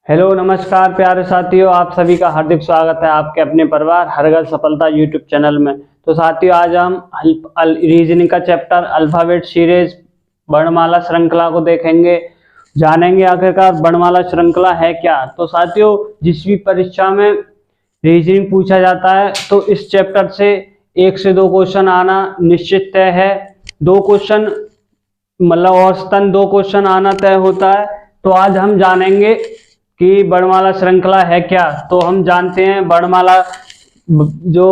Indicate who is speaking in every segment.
Speaker 1: Hello नमस्कार प्यारे साथियों, आप सभी का हार्दिक स्वागत है आपके अपने परिवार हर घर सफलता यूट्यूब चैनल में। तो साथियों, आज हम रीजनिंग का चैप्टर अल्फाबेट सीरीज वर्णमाला श्रृंखला को देखेंगे, जानेंगे आखिरकार वर्णमाला श्रृंखला है क्या। तो साथियों, जिस भी परीक्षा में रीजनिंग पूछा जाता है तो इस चैप्टर से 1 से 2 क्वेश्चन आना निश्चित तय है। 2 क्वेश्चन मतलब औसतन 2 क्वेश्चन आना तय होता है। तो आज हम जानेंगे कि वर्णमाला श्रृंखला है क्या। तो हम जानते हैं वर्णमाला जो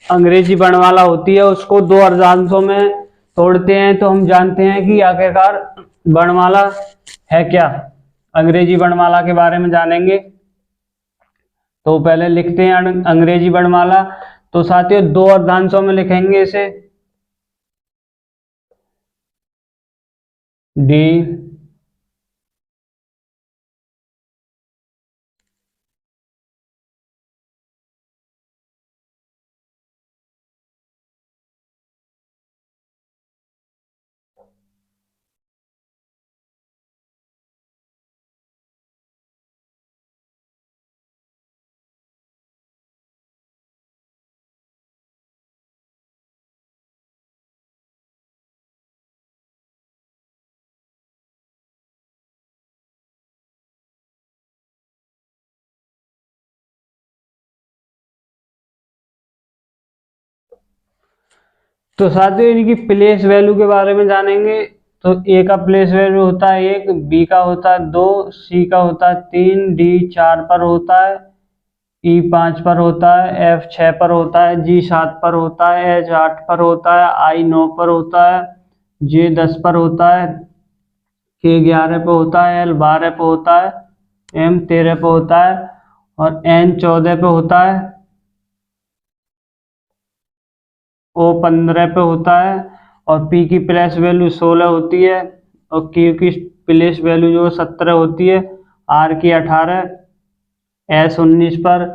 Speaker 1: अंग्रेजी वर्णमाला होती है उसको 2 अर्धांशों में तोड़ते हैं। तो हम जानते हैं कि आखिरकार वर्णमाला है क्या, अंग्रेजी वर्णमाला के बारे में जानेंगे। तो पहले लिखते हैं अंग्रेजी वर्णमाला। तो साथियों 2 अर्धांशों में लिखेंगे इसे, डी तो साथियों इनकी प्लेस वैल्यू के बारे में जानेंगे। तो ए का प्लेस वैल्यू होता है 1, बी का होता है 2, सी का होता है 3, डी 4 पर होता है, ई 5 पर होता है, एफ 6 पर होता है, जी 7 पर होता है, एच 8 पर होता है, आई 9 पर होता है, जे 10 पर होता है, के 11 पर होता है, एल 12 पर होता है, एम 13 पर होता है और एन 14 पर होता है, ओ 15 पे होता है और पी की प्लेस वैल्यू 16 होती है और क्यू की प्लेस वैल्यू जो 17 होती है, आर की 18, एस 19 पर,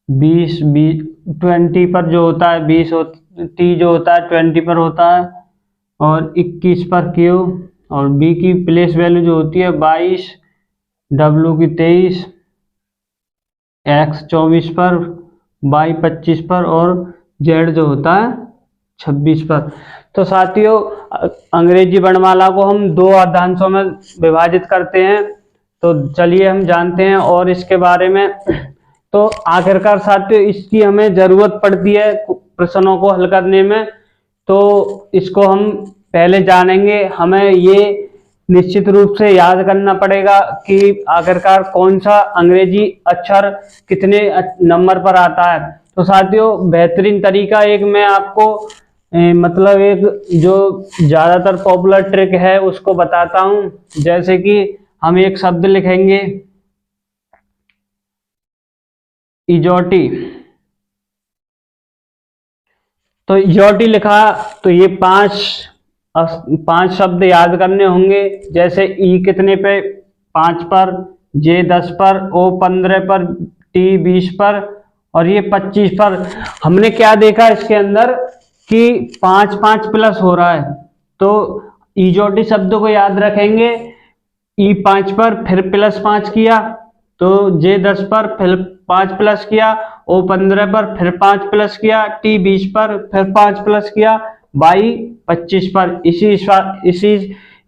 Speaker 1: 20 20 पर जो होता है 20 टी जो होता है 20 पर होता है और 21 पर क्यू और बी की प्लेस वैल्यू जो होती है 22, डब्ल्यू की 23, एक्स 24 पर, वाई 25 पर और जेड जो होता है 26 पर। तो साथियों अंग्रेजी वर्णमाला को हम 2 अर्धांशों में विभाजित करते हैं। तो चलिए हम जानते हैं और इसके बारे में। तो आखिरकार साथियों इसकी हमें जरूरत पड़ती है प्रश्नों को हल करने में। तो इसको हम पहले जानेंगे। हमें ये निश्चित रूप से याद करना पड़ेगा कि आखिरकार कौन सा अंग्रेजी अक्षर कितने नंबर पर आता है। तो साथियों बेहतरीन तरीका एक मैं आपको मतलब एक जो ज्यादातर पॉपुलर ट्रिक है उसको बताता हूं। जैसे कि हम एक शब्द लिखेंगे इजोटी। तो इजोटी लिखा तो ये 5 शब्द याद करने होंगे। जैसे ई कितने पे 5 पर, जे 10 पर, ओ 15 पर, टी 20 पर और ये 25 पर। हमने क्या देखा इसके अंदर कि 5 5 प्लस हो रहा है। तो इजोटी शब्द को याद रखेंगे। ई 5 पर फिर प्लस 5 किया तो जे 10 पर फिर 5 प्लस किया, ओ 15 पर फिर 5 प्लस किया, टी 20 पर फिर 5 प्लस किया, वाई 25 पर। इसी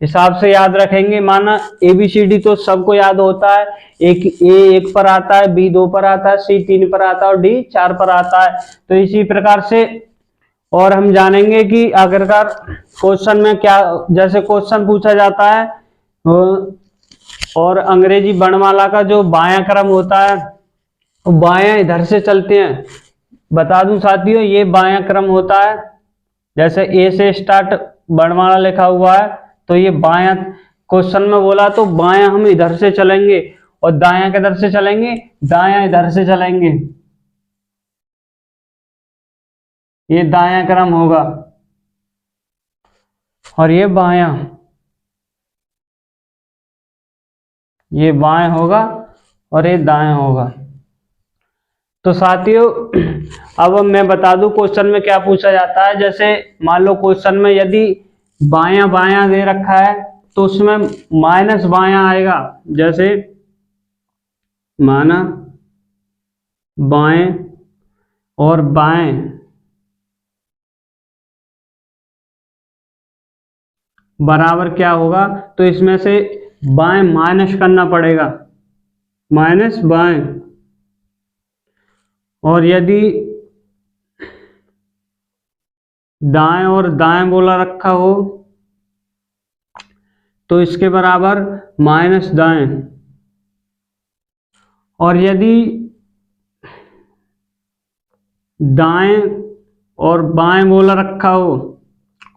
Speaker 1: हिसाब से याद रखेंगे। माना एबीसीडी तो सबको याद होता है, एक ए 1 पर आता है, बी 2 पर आता है, सी 3 पर आता है और डी 4 पर आता है। तो इसी प्रकार से और हम जानेंगे कि आखिरकार क्वेश्चन में क्या, जैसे क्वेश्चन पूछा जाता है और अंग्रेजी वर्णमाला का जो बायां क्रम होता है वो बायां इधर से चलते हैं। बता दूं साथियों ये बायां क्रम होता है। जैसे ए से स्टार्ट वर्णमाला लिखा हुआ है तो ये बायां क्वेश्चन में बोला तो बायां हम इधर से चलेंगे और दायां किधर से चलेंगे, दायां इधर से चलेंगे। ये दायां क्रम होगा और ये बायां, ये बाएं होगा और ये दाएं होगा। तो साथियों अब मैं बता दूं क्वेश्चन में क्या पूछा जाता है। जैसे मान लो क्वेश्चन में यदि बायां बायां दे रखा है तो उसमें माइनस बायां आएगा। जैसे माना बाएं और बाएं बराबर क्या होगा, तो इसमें से बाएं माइनस करना पड़ेगा, माइनस बाएं। और यदि दाएं और दाएं बोला रखा हो तो इसके बराबर माइनस दाएं। और यदि दाएं और बाएं बोला रखा हो,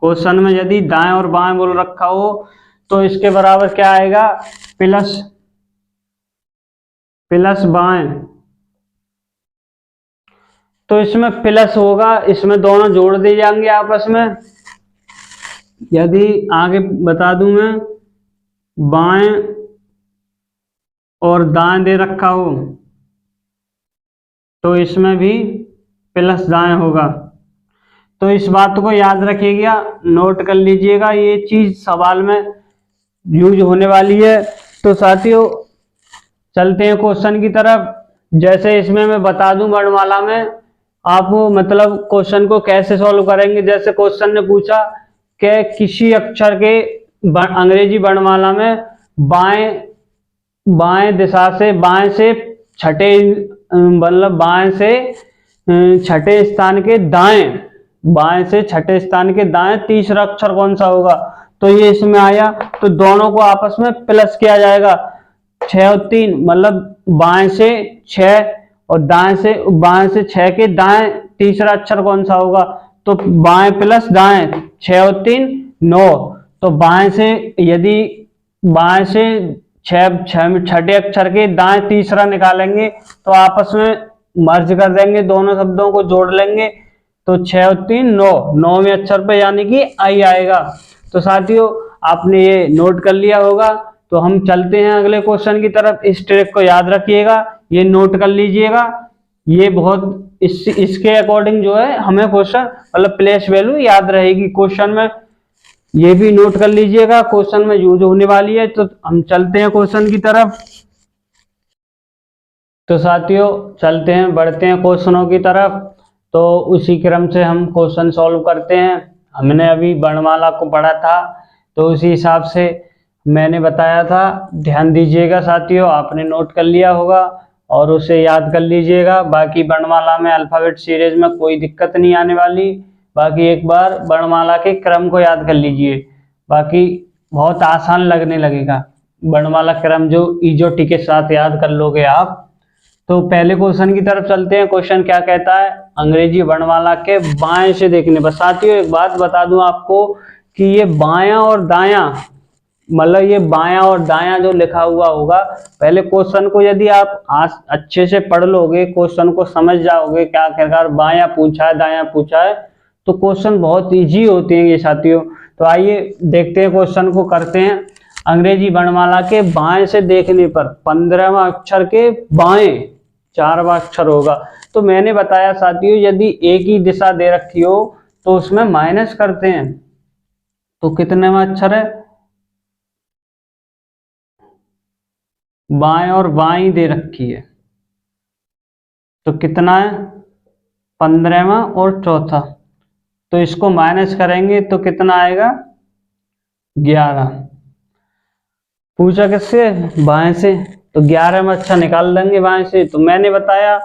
Speaker 1: क्वेश्चन में यदि दाएं और बाएं बोल रखा हो तो इसके बराबर क्या आएगा, प्लस बाएं। तो इसमें प्लस होगा, इसमें दोनों जोड़ दिए जाएंगे आपस में। यदि आगे बता दूं मैं, बाएं और दाएं दे रखा हो तो इसमें भी प्लस दाएं होगा। तो इस बात को याद रखिएगा, नोट कर लीजिएगा, ये चीज सवाल में यूज होने वाली है। तो साथियों चलते हैं क्वेश्चन की तरफ। जैसे इसमें मैं बता दूं वर्णमाला में आप मतलब क्वेश्चन को कैसे सॉल्व करेंगे। जैसे क्वेश्चन ने पूछा कि किसी अक्षर के अंग्रेजी वर्णमाला में बाएं दिशा से, बाएं से छठे मतलब बाएं से छठे स्थान के दाएं, बाएं से छठे स्थान के दाएं तीसरा अक्षर कौन सा होगा। तो ये इसमें आया, तो दोनों को आपस में प्लस किया जाएगा, 6 और 3 मतलब बाएं से 6 और बाएं से 6 के दाएं तीसरा अक्षर कौन सा होगा। तो बाएं प्लस दाएं, 6 और 3 9। तो बाएं से यदि बाएं से छठे अक्षर के दाएं तीसरा निकालेंगे तो आपस में मर्ज कर देंगे, दोनों शब्दों को जोड़ लेंगे। तो 6 और 3 9, 9वें अक्षर पे यानी कि आई आएगा। तो साथियों आपने ये नोट कर लिया होगा। तो हम चलते हैं अगले क्वेश्चन की तरफ। इस ट्रिक को याद रखिएगा, ये नोट कर लीजिएगा, ये बहुत इसके अकॉर्डिंग जो है हमें क्वेश्चन मतलब प्लेस वैल्यू याद रहेगी क्वेश्चन में, ये भी नोट कर लीजिएगा, क्वेश्चन में यूज होने वाली है। तो हम चलते हैं क्वेश्चन की तरफ। तो साथियों चलते हैं, बढ़ते हैं क्वेश्चनों की तरफ। तो उसी क्रम से हम क्वेश्चन सॉल्व करते हैं। हमने अभी वर्णमाला को पढ़ा था तो उसी हिसाब से मैंने बताया था, ध्यान दीजिएगा साथियों, आपने नोट कर लिया होगा और उसे याद कर लीजिएगा। बाकी वर्णमाला में अल्फाबेट सीरीज में कोई दिक्कत नहीं आने वाली। बाकी एक बार वर्णमाला के क्रम को याद कर लीजिए, बाकी बहुत आसान लगने लगेगा। वर्णमाला क्रम जो ईजोटी के साथ याद कर लोगे आप। तो पहले क्वेश्चन की तरफ चलते हैं। क्वेश्चन क्या कहता है, अंग्रेजी वर्णमाला के बाएं से देखने पर। साथियों एक बात बता दूं आपको कि ये बायां और दायां मतलब ये बायां और दायां जो लिखा हुआ होगा, पहले क्वेश्चन को यदि आप आज अच्छे से पढ़ लोगे, क्वेश्चन को समझ जाओगे क्या आखिरकार बायां पूछा है दायां पूछा है, तो क्वेश्चन बहुत इजी होते हैं ये साथियों। तो आइए देखते हैं, क्वेश्चन को करते हैं। अंग्रेजी वर्णमाला के बाएं से देखने पर 15वां अक्षर के बाएं 4वां अक्षर होगा। तो मैंने बताया साथियों यदि एक ही दिशा दे रखी हो तो उसमें माइनस करते हैं। तो कितनेवां अक्षर है, बाएं और बाएं दे रखी है, तो कितना है 15वां और चौथा। तो इसको माइनस करेंगे तो कितना आएगा 11। पूछा किससे, बाएं से, तो 11वां अक्षर निकाल देंगे बाएं से। तो मैंने बताया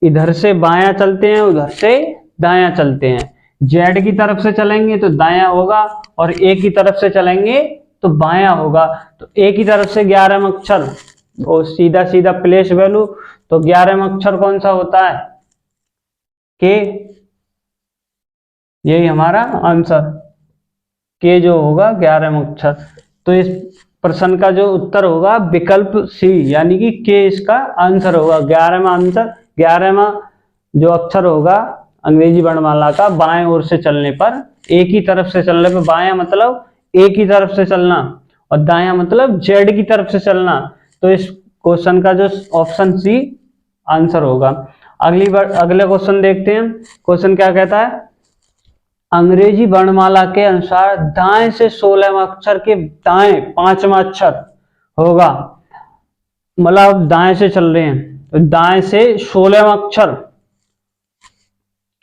Speaker 1: इधर से बायां चलते हैं उधर से दायां चलते हैं, जेड की तरफ से चलेंगे तो दायां होगा और ए की तरफ से चलेंगे तो बायां होगा। तो ए की तरफ से 11वां अक्षर और सीधा सीधा प्लेस वैल्यू, तो 11वां अक्षर कौन सा होता है, के, यही हमारा आंसर, के जो होगा 11वां अक्षर। तो इस प्रश्न का जो उत्तर होगा विकल्प सी यानी कि के इसका आंसर होगा। 11वां आंसर, 11वां जो अक्षर होगा अंग्रेजी वर्णमाला का बाएं ओर से चलने पर, एक ही तरफ से चलने पर, बायां मतलब एक ही तरफ से चलना और दायां मतलब जेड की तरफ से चलना। तो इस क्वेश्चन का जो ऑप्शन सी आंसर होगा। अगले क्वेश्चन देखते हैं। क्वेश्चन क्या कहता है, अंग्रेजी वर्णमाला के अनुसार दाएं से 16वां अक्षर के दाएं 5वां अक्षर होगा। मतलब दाएं से चल रहे हैं, तो दाएं से 16वां अक्षर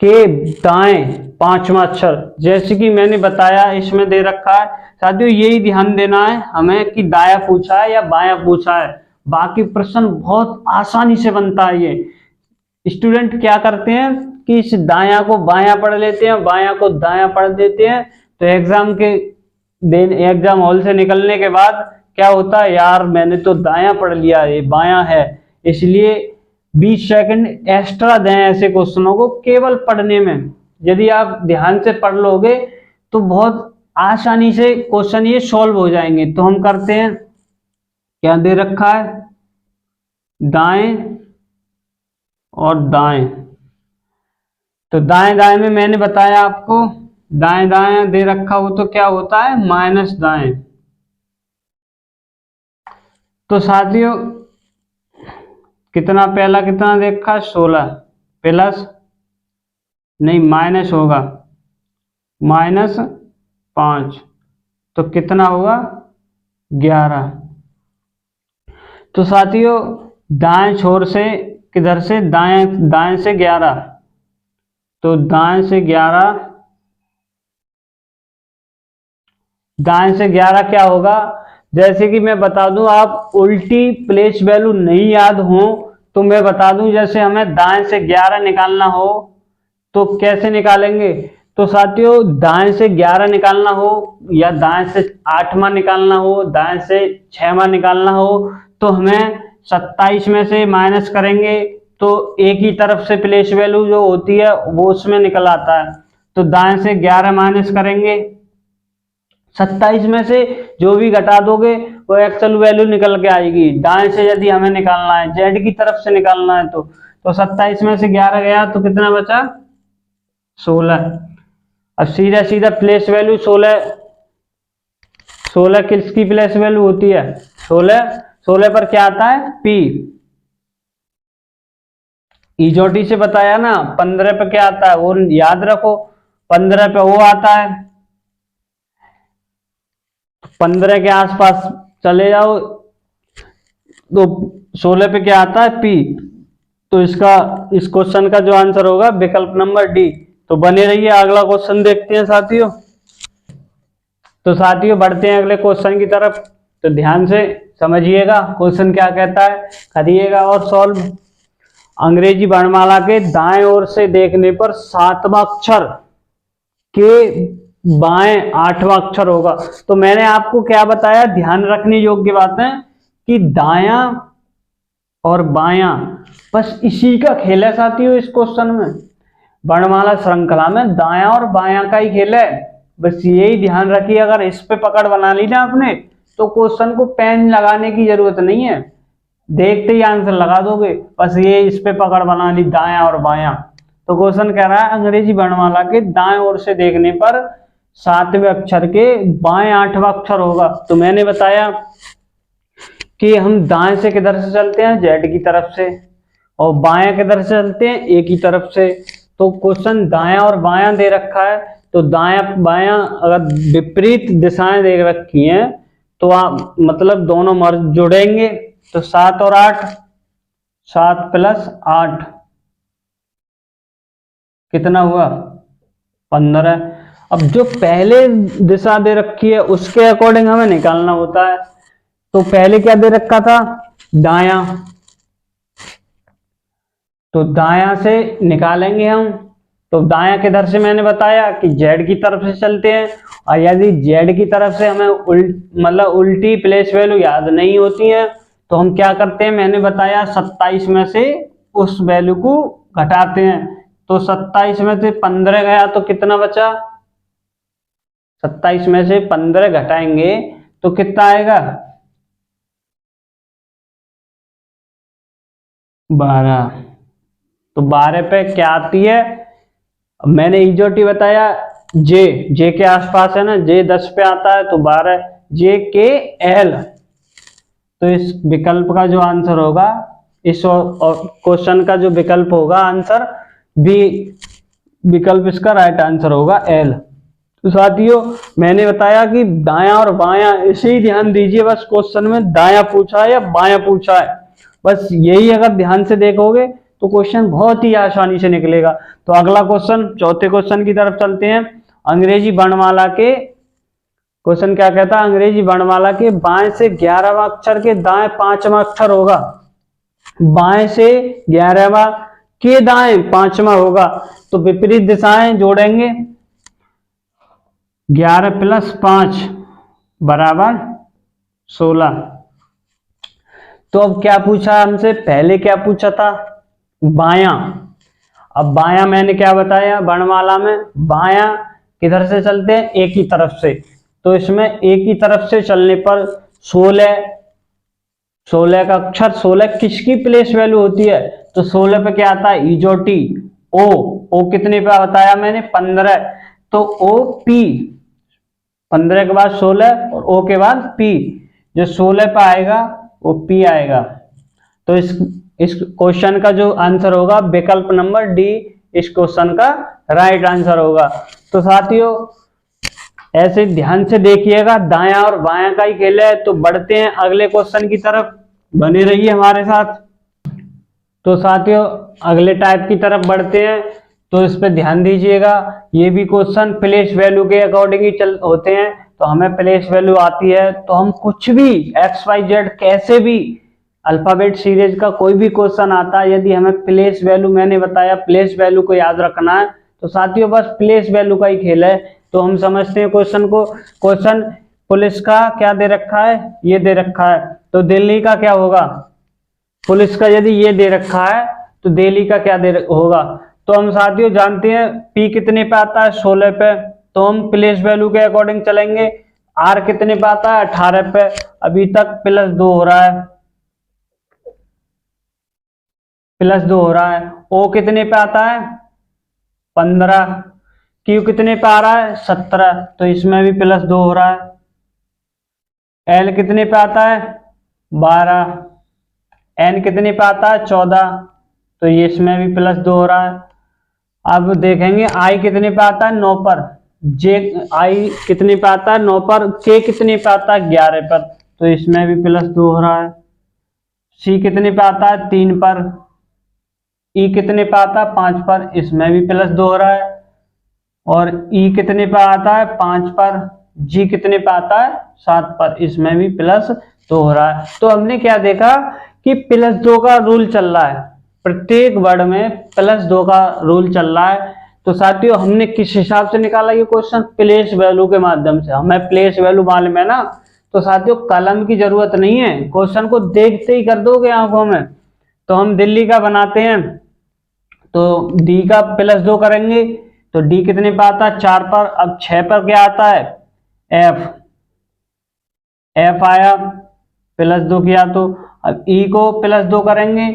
Speaker 1: के दाएं 5वां अक्षर, जैसे कि मैंने बताया इसमें दे रखा है साथियों, यही ध्यान देना है हमें कि दाया पूछा है या बायां पूछा है। बाकी प्रश्न बहुत आसानी से बनता है। ये स्टूडेंट क्या करते हैं कि इस दाया को बायां पढ़ लेते हैं, बायां को दायां पढ़ देते हैं, तो एग्जाम हॉल से निकलने के बाद क्या होता है, यार मैंने तो दायां पढ़ लिया, ये बायां है। इसलिए 20 सेकंड एक्स्ट्रा दें ऐसे क्वेश्चनों को केवल पढ़ने में। यदि आप ध्यान से पढ़ लोगे तो बहुत आसानी से क्वेश्चन ये सॉल्व हो जाएंगे। तो हम करते हैं, क्या दे रखा है, दाएं और दाएं। तो दाएं दाएं में मैंने बताया आपको, दाएं दाएं दे रखा हो तो क्या होता है, माइनस दाएं। तो साथियों कितना, पहला कितना देखा, 16 प्लस नहीं माइनस होगा, -5, तो कितना होगा, 11। तो साथियों दाएं छोर से किधर से, दाएं दाएं से 11, तो दाएं से 11, दाएं से 11 क्या होगा, जैसे कि मैं बता दूं, आप उल्टी प्लेस वैल्यू नहीं याद हो तो मैं बता दूं, जैसे हमें दाएं से 11 निकालना हो तो कैसे निकालेंगे। तो साथियों दाएं से 11 निकालना हो या दाएं से 8वां निकालना हो, दाएं से 6वां निकालना हो, तो हमें 27 में से माइनस करेंगे तो एक ही तरफ से प्लेस वैल्यू जो होती है वो उसमें निकल आता है। तो दाएं से 11 माइनस करेंगे, 27 में से जो भी घटा दोगे वो एक्चुअल वैल्यू निकल के आएगी। दाएं से यदि हमें निकालना है, जेड की तरफ से निकालना है, तो 27 में से 11 गया तो कितना बचा, 16। अब सीधा सीधा प्लेस वैल्यू 16 किसकी प्लेस वैल्यू होती है, 16 पर क्या आता है, पी। ईजोटी से बताया ना, 15 पे क्या आता है वो याद रखो, 15 पे वो आता है, 15 के आसपास चले जाओ तो 16 पे क्या आता है, पी। तो इस क्वेश्चन का जो आंसर होगा विकल्प नंबर डी। तो बने रहिए, अगला क्वेश्चन देखते हैं साथियों। तो साथियों बढ़ते हैं अगले क्वेश्चन की तरफ, तो ध्यान से समझिएगा क्वेश्चन क्या कहता है, करिएगा और सॉल्व। अंग्रेजी वर्णमाला के दाएं ओर से देखने पर 7वां अक्षर के बाएं 8वां अक्षर होगा। तो मैंने आपको क्या बताया, ध्यान रखने योग्य बात है कि दायां और बायां बस इसी का खेल है साथियों। इस क्वेश्चन में वर्णमाला श्रृंखला में दायां और बायां का ही खेल है, बस यही ध्यान रखिए। अगर इस पे पकड़ बना ली ना आपने तो क्वेश्चन को पेन लगाने की जरूरत नहीं है, देखते ही आंसर लगा दोगे। बस ये इस पे पकड़ बना ली, दायां और बायां। तो क्वेश्चन कह रहा है अंग्रेजी वर्णमाला के दाएं ओर से देखने पर 7वें अक्षर के बाएं 8वां अक्षर होगा। तो मैंने बताया कि हम दाएं से किधर से चलते हैं, जेड की तरफ से, और बायां किधर से चलते हैं, ए की तरफ से। तो क्वेश्चन दायां और बायां दे रखा है, तो दायां बायां अगर विपरीत दिशाएं दे रखी हैं तो आप मतलब दोनों मर्ज जुड़ेंगे। तो 7 और 8, 7 + 8 कितना हुआ, 15। अब जो पहले दिशा दे रखी है उसके अकॉर्डिंग हमें निकालना होता है। तो पहले क्या दे रखा था, दायां, तो दायां से निकालेंगे हम। तो दायां किधर से मैंने बताया कि जेड की तरफ से चलते हैं, और यदि जेड की तरफ से हमें उल्टी प्लेस वैल्यू याद नहीं होती है तो हम क्या करते हैं, मैंने बताया 27 में से उस वैल्यू को घटाते हैं। तो 27 में से 15 गया तो कितना बचा, 27 में से 15 घटाएंगे तो कितना आएगा, 12। तो 12 पे क्या आती है, मैंने इजोटी बताया, जे के आसपास है ना, जे 10 पे आता है तो 12, जे के एल। तो इस विकल्प का जो आंसर होगा, इस क्वेश्चन का जो विकल्प होगा आंसर बी विकल्प, इसका राइट आंसर होगा एल। तो साथियों मैंने बताया कि दायां और बायां, इसे ही ध्यान दीजिए, बस क्वेश्चन में दायां पूछा है या बायां पूछा है, बस यही अगर ध्यान से देखोगे तो क्वेश्चन बहुत ही आसानी से निकलेगा। तो अगला क्वेश्चन, चौथे क्वेश्चन की तरफ चलते हैं। अंग्रेजी वर्णमाला के, क्वेश्चन क्या कहता है, अंग्रेजी वर्णमाला के बाएं से 11वां अक्षर के दाएं 5वां अक्षर होगा। बाएं से 11वां के दाएं 5वां होगा, तो विपरीत दिशाएं जोड़ेंगे। 11 + 5 = 16। तो अब क्या पूछा हमसे, पहले क्या पूछा था, बायां। अब बायां मैंने क्या बताया, वर्णमाला में बायां किधर से चलते हैं, एक ही तरफ से। तो इसमें एक ही तरफ से चलने पर 16 का अक्षर 16 किसकी प्लेस वैल्यू होती है, तो 16 पे क्या आता है, इजोटी। ओ कितने पे बताया मैंने, 15। तो ओ पी, 15 के बाद 16 और ओ के बाद पी, जो 16 पे आएगा वो पी आएगा। तो इस क्वेश्चन का जो आंसर होगा विकल्प नंबर डी इस क्वेश्चन का राइट आंसर होगा। तो साथियों ऐसे ध्यान से देखिएगा, दायां और बायां का ही खेल है। तो बढ़ते हैं अगले क्वेश्चन की तरफ, बने रहिए हमारे साथ। तो साथियों अगले टाइप की तरफ बढ़ते हैं, तो इस पे ध्यान दीजिएगा। ये भी क्वेश्चन प्लेस वैल्यू के अकॉर्डिंग ही होते हैं। तो हमें प्लेस वैल्यू आती है तो हम कुछ भी XYZ कैसे भी अल्फाबेट सीरीज का कोई भी क्वेश्चन आता है, यदि हमें प्लेस वैल्यू, मैंने बताया प्लेस वैल्यू को याद रखना है, तो साथियों बस प्लेस वैल्यू का ही खेल है। तो हम समझते हैं क्वेश्चन को। क्वेश्चन पुलिस का क्या दे रखा है, ये दे रखा है, तो दिल्ली का क्या होगा, पुलिस का यदि ये दे रखा है तो दिल्ली का क्या होगा। तो हम साथियों जानते हैं पी कितने पे आता है, 16 पे, तो हम प्लेस वैल्यू के अकॉर्डिंग चलेंगे। आर कितने पे आता है, 18 पे, अभी तक +2 हो रहा है, +2 हो रहा है। ओ कितने पे आता है, 15। क्यू कितने पे आ रहा है, 17, तो इसमें भी +2 हो रहा है। एल कितने पे आता है, 12। एन कितने पे आता है, 14, तो ये इसमें भी +2 हो रहा है। अब देखेंगे आई कितने पे आता है, 9 पर। जे आई कितने पे आता है, 9 पर। के कितने पे आता है, 11 पर, तो इसमें भी +2 हो रहा है। सी कितने पे आता है, 3 पर। ई कितने पे आता है, 5 पर, इसमें भी +2 हो रहा है। और ई कितने पे आता है, 5 पर। जी कितने पे आता है, 7 पर, इसमें भी +2 हो रहा है। तो हमने क्या देखा कि +2 का रूल चल रहा है, प्रत्येक वर्ड में +2 का रूल चल रहा है। तो साथियों हमने किस हिसाब से निकाला ये क्वेश्चन, प्लेस वैल्यू के माध्यम से। हमें प्लेस वैल्यू मालूम है ना, तो साथियों कलम की जरूरत नहीं है, क्वेश्चन को देखते ही कर दोगे आंखों में। तो हम दिल्ली का बनाते हैं, तो डी का +2 करेंगे, तो डी कितने पे आता है, 4 पर। अब 6 पर क्या आता है, एफ आया, +2 किया। तो अब ई को +2 करेंगे,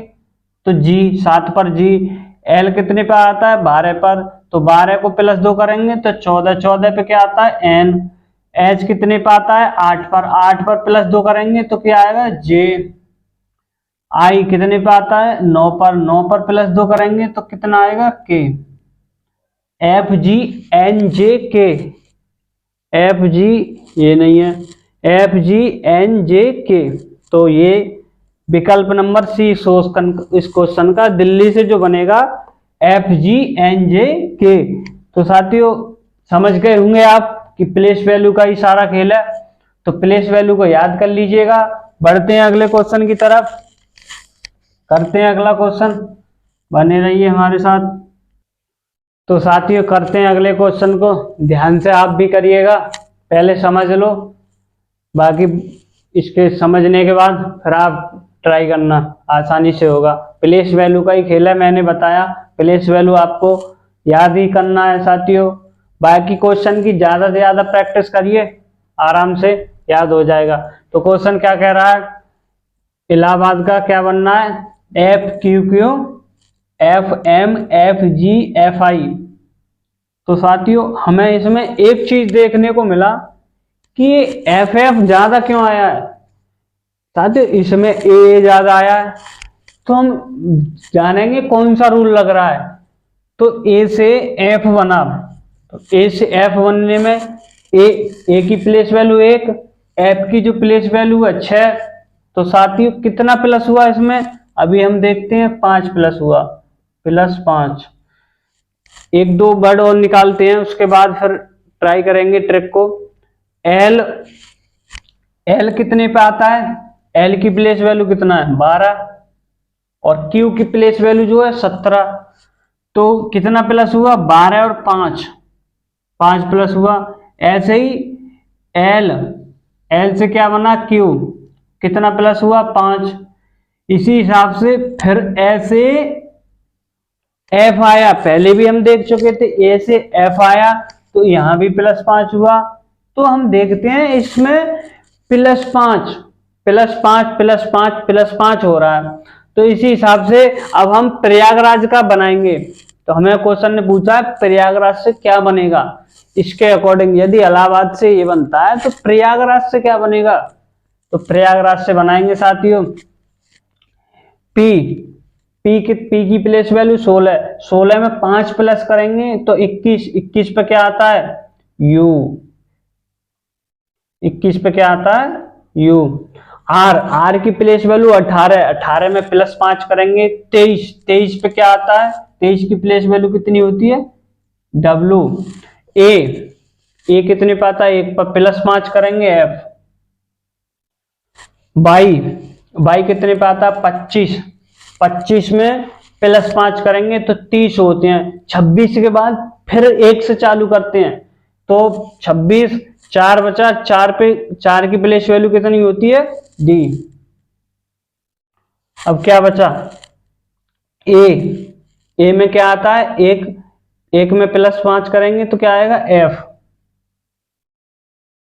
Speaker 1: तो जी 7 पर जी। एल कितने पे आता है, 12 पर, तो 12 को +2 करेंगे तो 14। 14 पे क्या आता है, एन। एच कितने पे आता है, 8 पर। 8 पर +2 करेंगे तो क्या आएगा, जे। आई कितने पे आता है, 9 पर। 9 पर +2 करेंगे तो कितना आएगा, के। एफ जी एन जे के, एफ जी ये नहीं है, एफ जी एन जे के, तो ये विकल्प नंबर सी इस क्वेश्चन का दिल्ली से जो बनेगा एफ जी एन जे के। तो साथियों समझ गए होंगे आप कि प्लेस वैल्यू का ही सारा खेल है। तो प्लेस वैल्यू को याद कर लीजिएगा। बढ़ते हैं अगले क्वेश्चन की तरफ, करते हैं अगला क्वेश्चन, बने रहिए हमारे साथ। तो साथियों करते हैं अगले क्वेश्चन को, ध्यान से आप भी करिएगा, पहले समझ लो, बाकी इसके समझने के बाद फिर आप ट्राई करना, आसानी से होगा। प्लेस वैल्यू का ही खेल है, मैंने बताया प्लेस वैल्यू आपको याद ही करना है साथियों। बाकी क्वेश्चन की ज़्यादा से ज़्यादा प्रैक्टिस करिए, आराम से याद हो जाएगा। तो क्वेश्चन क्या कह रहा है, इलाहाबाद का क्या बनना है, FQQ FM FG FI। तो साथियों हमें इसमें एक चीज देखने को मिला कि ये FF ज्यादा क्यों आया है, साथियों इसमें ए ज्यादा आया है। तो हम जानेंगे कौन सा रूल लग रहा है। तो ए से F बना, तो ए से F बनने में ए की प्लेस वैल्यू 1, F की जो प्लेस वैल्यू है 6, तो साथियों कितना प्लस हुआ इसमें, अभी हम देखते हैं 5 प्लस हुआ, +5। एक दो वर्ड और निकालते हैं, उसके बाद फिर ट्राई करेंगे ट्रिक को। एल, एल कितने पे आता है? एल की प्लेस वैल्यू कितना है? 12, और क्यू की प्लेस वैल्यू जो है 17। तो कितना प्लस हुआ? 12 और 5, 5 प्लस हुआ। ऐसे ही एल, एल से क्या बना? क्यू, कितना प्लस हुआ? 5। इसी हिसाब से फिर ऐसे एफ आया, पहले भी हम देख चुके थे, ए से एफ आया तो यहां भी +5 हुआ। तो हम देखते हैं इसमें +5 +5 +5 +5 हो रहा है। तो इसी हिसाब से अब हम प्रयागराज का बनाएंगे। तो हमें क्वेश्चन ने पूछा है प्रयागराज से क्या बनेगा, इसके अकॉर्डिंग यदि इलाहाबाद से ये बनता है तो प्रयागराज से क्या बनेगा? तो प्रयागराज से बनाएंगे साथियों। पी की प्लेस वैल्यू 16, 16 में 5 प्लस करेंगे तो 21, 21 पे क्या आता है? यू, 21 पे क्या आता है? यू। आर, आर की प्लेस वैल्यू 18, 18 में +5 करेंगे 23, 23 पे क्या आता है? 23 की प्लेस वैल्यू कितनी होती है? डब्लू। ए, ए कितने पे आता है? 1 पर +5 करेंगे एफ। बाई, बाई कितने पे आता है? 25, 25 में +5 करेंगे तो 30 होते हैं। 26 के बाद फिर 1 से चालू करते हैं तो 26, 4 बचा, 4 पे 4 की प्लेस वैल्यू कितनी होती है? डी। अब क्या बचा? ए, ए में क्या आता है? 1, 1 में +5 करेंगे तो क्या आएगा? एफ।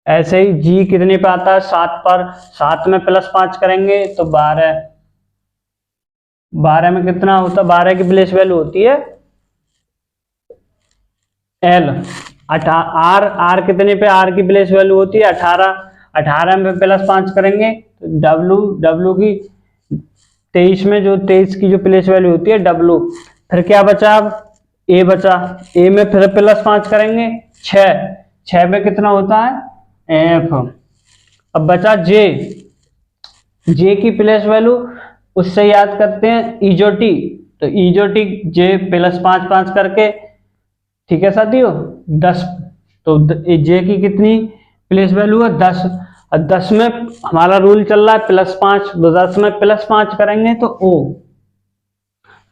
Speaker 1: ऐसे ही जी कितने पे आता है? 7 पर, 7 में +5 करेंगे तो 12, 12 में कितना होता है? 12 की प्लेस वैल्यू होती है एल। आर, आर कितने पे? आर की प्लेस वैल्यू होती है 18, 18 में +5 करेंगे तो डब्लू, डब्लू की 23 में जो 23 की जो प्लेस वैल्यू होती है डब्लू। फिर क्या बचा? अब ए बचा, ए में फिर +5 करेंगे 6, 6 में कितना होता है? एफ। अब बचा जे, जे की प्लेस वैल्यू उससे याद करते हैं इजोटी, तो इजोटी जे +5 5 करके, ठीक है साथियों, 10। तो जे की कितनी प्लेस वैल्यू है? 10, और 10 में हमारा रूल चल रहा है +5, तो 10 में +5 करेंगे तो ओ।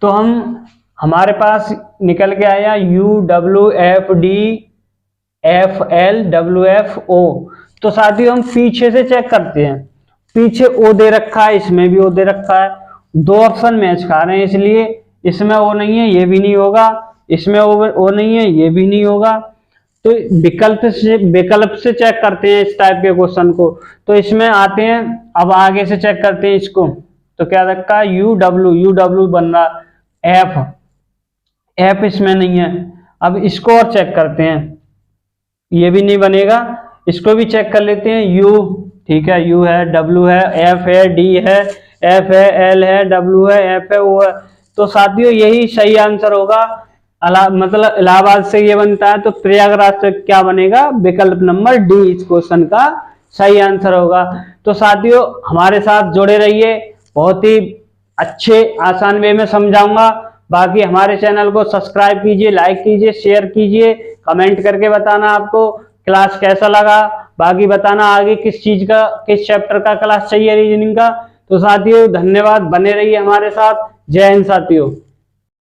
Speaker 1: तो हमारे पास निकल के आया U W F D F L W F O. तो साथियों हम पीछे से चेक करते हैं, पीछे ओ दे रखा है, इसमें भी ओ दे रखा है, 2 ऑप्शन मैच खा रहे हैं, इसलिए इसमें ओ नहीं है, ये भी नहीं होगा, इसमें ओ नहीं है, ये भी नहीं होगा। तो विकल्प से चेक करते हैं इस टाइप के क्वेश्चन को। तो इसमें आते हैं, अब आगे से चेक करते हैं इसको। तो क्या रखा है? यू डब्ल्यू बन रहा, एफ, एफ इसमें नहीं है। अब इसको और चेक करते हैं, ये भी नहीं बनेगा, इसको भी चेक कर लेते हैं। यू, ठीक है, यू है, डब्ल्यू है, एफ है, डी है, एफ है, एल है, डब्ल्यू है, एफ है, ओ है। तो साथियों यही सही आंसर होगा। मतलब इलाहाबाद से ये बनता है तो प्रयागराज से क्या बनेगा? विकल्प नंबर डी इस क्वेश्चन का सही आंसर होगा। तो साथियों हमारे साथ जुड़े रहिए, बहुत ही अच्छे आसान वे में समझाऊंगा। बाकी हमारे चैनल को सब्सक्राइब कीजिए, लाइक कीजिए, शेयर कीजिए, कमेंट करके बताना आपको क्लास कैसा लगा। बाकी बताना आगे किस चीज का, किस चैप्टर का क्लास चाहिए रीजनिंग का। तो साथियों धन्यवाद, बने रहिए हमारे साथ। जय हिंद साथियों।